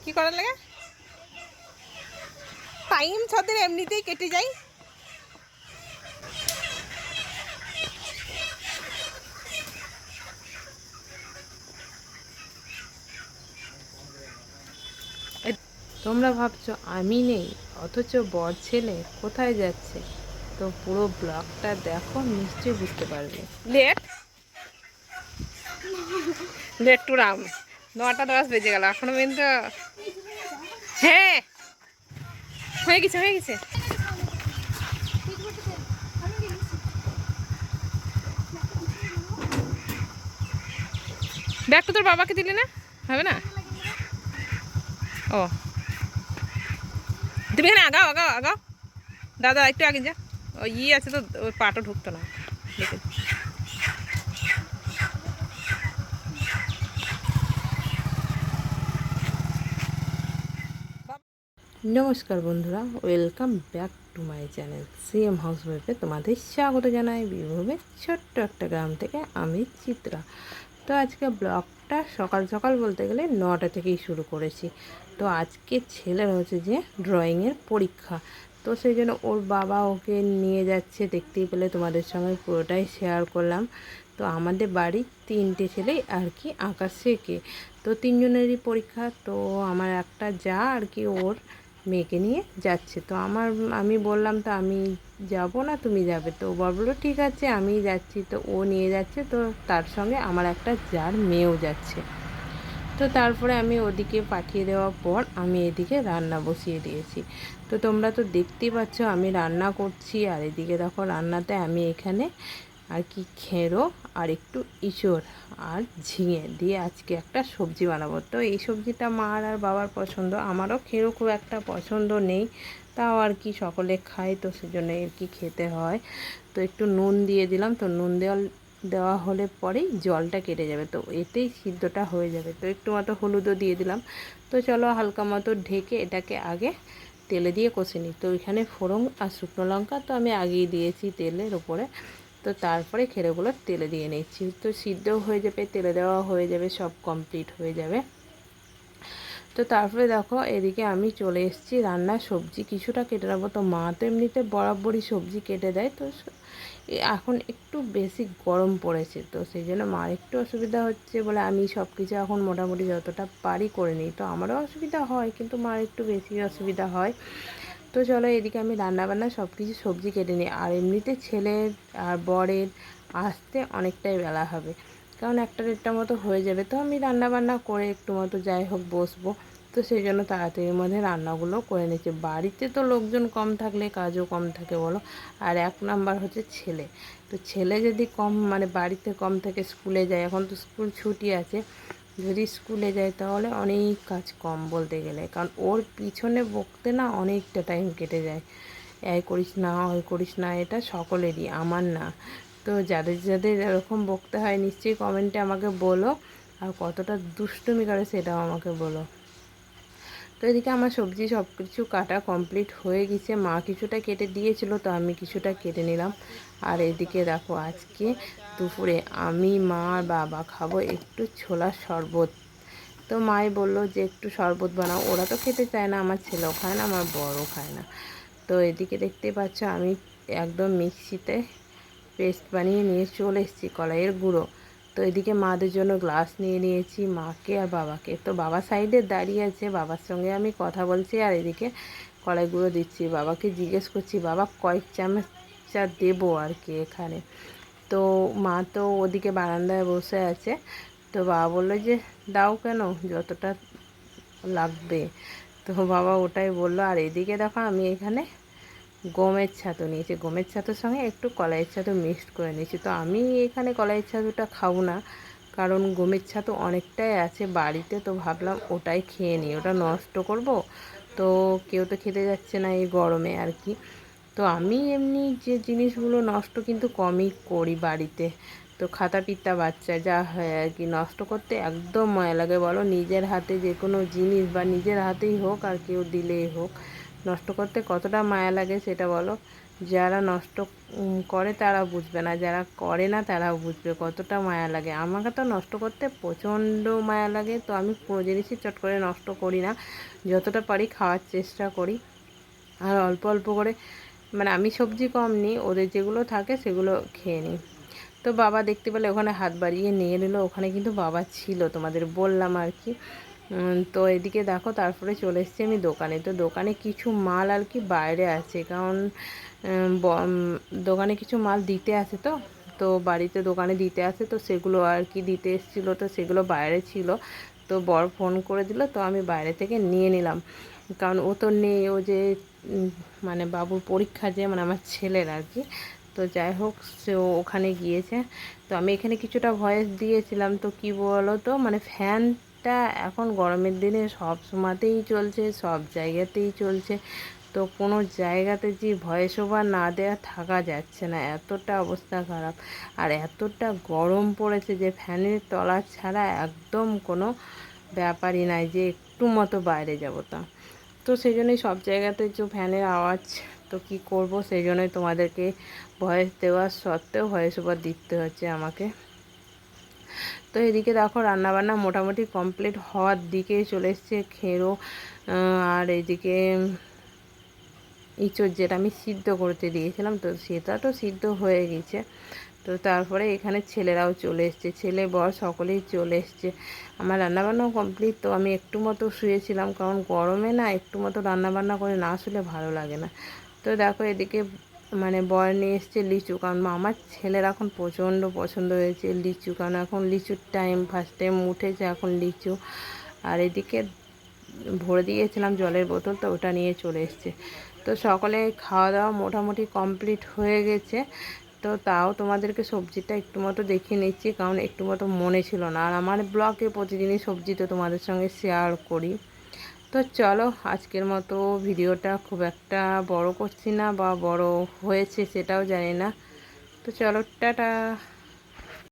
কি করার লাগে? টাইম ছাদের এমনিতেই কেটে যায়। তোমরা ভাবছো আমি নেই, অথচ বর ছেলে কোথায় যাচ্ছে? তো পুরো ব্লগটা দেখো, নিশ্চয়ই বুঝতে পারবে। লেট লেট টু রাম, 9টা 10 বেজে গেল এখনো পর্যন্ত। হ্যাঁ, হয়ে গেছে হয়ে গেছে। ব্যাগটা তোর বাবাকে দিলি না? হবে না? ও, তুমি এখানে আগাও আগাও আগাও। দাদা একটু আগে যা, ওই আছে তো, ওই পাটা ঢুকতো না। দেখে নমস্কার বন্ধুরা, welcome back to my channel CM হাউসওয়াইফে তোমাদের স্বাগত জানাই বীরভূমের ছোট্ট একটা গ্রাম থেকে। আমি চিত্রা। তো আজকে ব্লগটা সকাল সকাল বলতে গেলে 9টা থেকেই শুরু করেছি। তো আজকে ছেলের হচ্ছে যে ড্রয়িংয়ের পরীক্ষা, তো সেই জন্য ওর বাবা ওকে নিয়ে যাচ্ছে। দেখতেই পেলে, তোমাদের সঙ্গে পুরোটাই শেয়ার করলাম। তো আমাদের বাড়ির 3টে ছেলেই আর কি আঁকা শেখে। তো 3জনেরই পরীক্ষা। তো আমার একটা যা আর কি ওর মেয়েকে নিয়ে যাচ্ছে। তো আমি বললাম, তো আমি যাব না, তুমি যাবে? তো ও বললো ঠিক আছে আমি যাচ্ছি। তো ও নিয়ে যাচ্ছে, তো তার সঙ্গে আমার একটা যার মেয়েও যাচ্ছে। তো তারপরে আমি ওদিকে পাঠিয়ে দেওয়ার পর আমি এদিকে রান্না বসিয়ে দিয়েছি। তো তোমরা তো দেখতেই পাচ্ছ আমি রান্না করছি। আর এদিকে দেখো রান্নাতে আমি এখানে আর কি খেরো আর একটু ইঁচড় আর ঝিঙে দিয়ে আজকে একটা সবজি বানাবো। তো এই সবজিটা মার আর বাবার পছন্দ, আমারও খেরো খুব একটা পছন্দ নেই, তাও আর কি সকলে খায়, তো সেজন্য আর কি খেতে হয়। তো একটু নুন দিয়ে দিলাম। তো নুন দেওয়া হলে পরেই জলটা কেটে যাবে, তো এতেই সিদ্ধটা হয়ে যাবে। তো একটু মতো হলুদও দিয়ে দিলাম। তো চলো হালকা মতো ঢেকে এটাকে আগে তেলে দিয়ে কষে নিই। তো এখানে ফোড়ন আর শুকনো লঙ্কা তো আমি আগেই দিয়েছি তেলের ওপরে। তো তারপরে খেরোগুলো তেলে দিয়ে নিচ্ছি। তো সিদ্ধও হয়ে যাবে, তেলে দেওয়া হয়ে যাবে, সব কমপ্লিট হয়ে যাবে। তো তারপরে দেখো এদিকে আমি চলে এসেছি রান্না, সবজি কিছুটা কেটে নেবো। তো মা তো এমনিতে বরাবরই সবজি কেটে দেয়। তো এখন একটু বেশি গরম পড়েছে, তো সেই জন্য মার একটু অসুবিধা হচ্ছে বলে আমি সব কিছু এখন মোটামুটি যতটা পারি করে নিই। তো আমারও অসুবিধা হয়, কিন্তু মার একটু বেশি অসুবিধা হয়। তো চলো এদিকে আমি রান্নাবান্না সব কিছু সবজি কেটে নিই। আর এমনিতে ছেলের আর বরের আসতে অনেকটাই বেলা হবে, কারণ 1টা 1টা মতো হয়ে যাবে। তো আমি রান্নাবান্না করে একটু মতো যাই হোক বসবো। তো সেই জন্য তাড়াতাড়ির মধ্যে রান্নাগুলো করে নিচ্ছি। বাড়িতে তো লোকজন কম থাকলে কাজও কম থাকে বলো। আর 1 নাম্বার হচ্ছে ছেলে। তো ছেলে যদি কম মানে বাড়িতে কম থেকে স্কুলে যায়, এখন তো স্কুল ছুটি আছে, যদি স্কুলে যায় তাহলে অনেক কাজ কম বলতে গেলে, কারণ ওর পিছনে বকতে না অনেকটা টাইম কেটে যায়। এই করিস না ওই করিস না, এটা সকলেরই, আমার না। তো যাদের যাদের এরকম বকতে হয় নিশ্চয়ই কমেন্টে আমাকে বলো, আর কতটা দুষ্টুমি করে সেটাও আমাকে বলো। তো এদিকে আমার সবজি সব কিছু কাটা কমপ্লিট হয়ে গেছে। মা কিছুটা কেটে দিয়েছিল, তো আমি কিছুটা কেটে নিলাম। আর এদিকে দেখো আজকে দুপুরে আমি মা আর বাবা খাবো একটু ছোলার শরবত। তো মাই বললো যে একটু শরবত বানাও। ওরা তো খেতে চায় না, আমার ছেলেও খায় না, আমার বড়ও খায় না। তো এদিকে দেখতে পাচ্ছ আমি একদম মিক্সিতে পেস্ট বানিয়ে নিয়ে চলে এসেছি, কলাইয়ের গুঁড়ো। তো এদিকে মাদের জন্য গ্লাস নিয়ে নিয়েছি, মাকে আর বাবাকে। তো বাবা সাইডে দাঁড়িয়ে আছে, বাবার সঙ্গে আমি কথা বলছি আর এদিকে কলাই গুঁড়ো দিচ্ছি। বাবাকে জিজ্ঞেস করছি বাবা কয়েক চামচ দেবো আর কি এখানে। তো মা তো ওদিকে বারান্দায় বসে আছে। তো বাবা বললো যে দাও, কেন, যতটা লাগবে। তো বাবা ওটাই বললো। আর এদিকে দেখো আমি এখানে গমের ছাতু নিয়েছি, গমের ছাতুর সঙ্গে একটু কলাইয়ের ছাতু মিক্সড করে নিয়েছি। তো আমি এখানে কলাইয়ের ছাতুটা খাবো না, কারণ গমের ছাতু অনেকটাই আছে বাড়িতে। তো ভাবলাম ওটাই খেয়ে নিই, ওটা নষ্ট করব তো কেউ তো খেতে যাচ্ছে না এই গরমে আর কি। তো আমি এমনি যে জিনিসগুলো নষ্ট কিন্তু কমই করি বাড়িতে। তো খাতা পিতা বাচ্চা যা হয় আর কি, নষ্ট করতে একদম মায়া লাগে বলো। নিজের হাতে যে কোনো জিনিস বা নিজের হাতেই হোক আর কেউ দিলেই হোক, নষ্ট করতে কতটা মায়া লাগে সেটা বলো। যারা নষ্ট করে তারা বুঝবে না, যারা করে না তারা বুঝবে কতটা মায়া লাগে। আমাকে তো নষ্ট করতে প্রচণ্ড মায়া লাগে, তো আমি কোনো জিনিসই চট করে নষ্ট করি না, যতটা পারি খাওয়ার চেষ্টা করি। আর অল্প অল্প করে, মানে আমি সবজি কম নিই, ওদের যেগুলো থাকে সেগুলো খেয়ে নিই। তো বাবা দেখতে পেলে ওখানে হাত বাড়িয়ে নিয়ে নিল, ওখানে কিন্তু বাবা ছিল, তোমাদের বললাম আর কি। তো এদিকে দেখো তারপরে চলে এসেছি আমি দোকানে। তো দোকানে কিছু মাল আর কি বাইরে আছে, কারণ দোকানে কিছু মাল দিতে আসে, তো তো বাড়িতে দোকানে দিতে আসে, তো সেগুলো আর কি দিতে এসেছিলো, তো সেগুলো বাইরে ছিল। তো বর ফোন করে দিল, তো আমি বাইরে থেকে নিয়ে নিলাম, কারণ ও তো নেই, ও যে মানে বাবুর পরীক্ষা, যে মানে আমার ছেলের আর কি। তো যাই হোক, সে ওখানে গিয়েছে। তো আমি এখানে কিছুটা ভয়েস দিয়েছিলাম। তো কি বলো তো, মানে ফ্যানটা এখন গরমের দিনে সব সময়তেই চলছে, সব জায়গাতেই চলছে, তো কোনো জায়গাতে যে ভয়েস ওভার না দেওয়া থাকা যাচ্ছে না, এতটা অবস্থা খারাপ। আর এতটা গরম পড়েছে যে ফ্যানের তলা ছাড়া একদম কোনো ব্যাপারই নাই যে একটু মতো বাইরে যাব। তা তো সেই জন্যই সব জায়গাতে যে ফ্যানের আওয়াজ, তো কি করব, সেই জন্যই তোমাদেরকে ভয়েস দেওয়ার সত্ত্বেও ভয়েস ওভার দিতে হচ্ছে আমাকে। তো এদিকে দেখো রান্নাবান্না মোটামুটি কমপ্লিট হওয়ার দিকেই চলে এসছে, খেরো। আর এদিকে ইঁচড় যেটা আমি সিদ্ধ করতে দিয়েছিলাম, তো সেটা তো সিদ্ধ হয়ে গেছে। তো তারপরে এখানে ছেলেরাও চলে এসছে, ছেলে বর সকলেই চলে এসছে। আমার রান্নাবান্নাও কমপ্লিট। তো আমি একটু মতো শুয়েছিলাম, কারণ গরমে না একটু মতো রান্নাবান্না করে না শুলে ভালো লাগে না। তো দেখো এদিকে মানে বর নিয়ে এসছে লিচু, কারণ আমার ছেলের এখন প্রচণ্ড পছন্দ হয়েছে লিচু, কারণ এখন লিচুর টাইম, ফার্স্ট টাইম উঠেছে এখন লিচু। আর এদিকে ভরে দিয়েছিলাম জলের বোতল, তো ওটা নিয়ে চলে এসছে। তো সকলে খাওয়া দাওয়া মোটামুটি কমপ্লিট হয়ে গেছে। তো তাও তোমাদেরকে সবজিটা একটু মতো দেখিয়ে নিচ্ছি, কারণ একটু মতো মনে ছিল না। আর আমার ব্লগে প্রতিদিনই সবজি তো তোমাদের সঙ্গে শেয়ার করি। তো চলো আজকের মতো ভিডিওটা খুব একটা বড় করছি না, বা বড় হয়েছে সেটাও জানি না। তো চলো টাটা।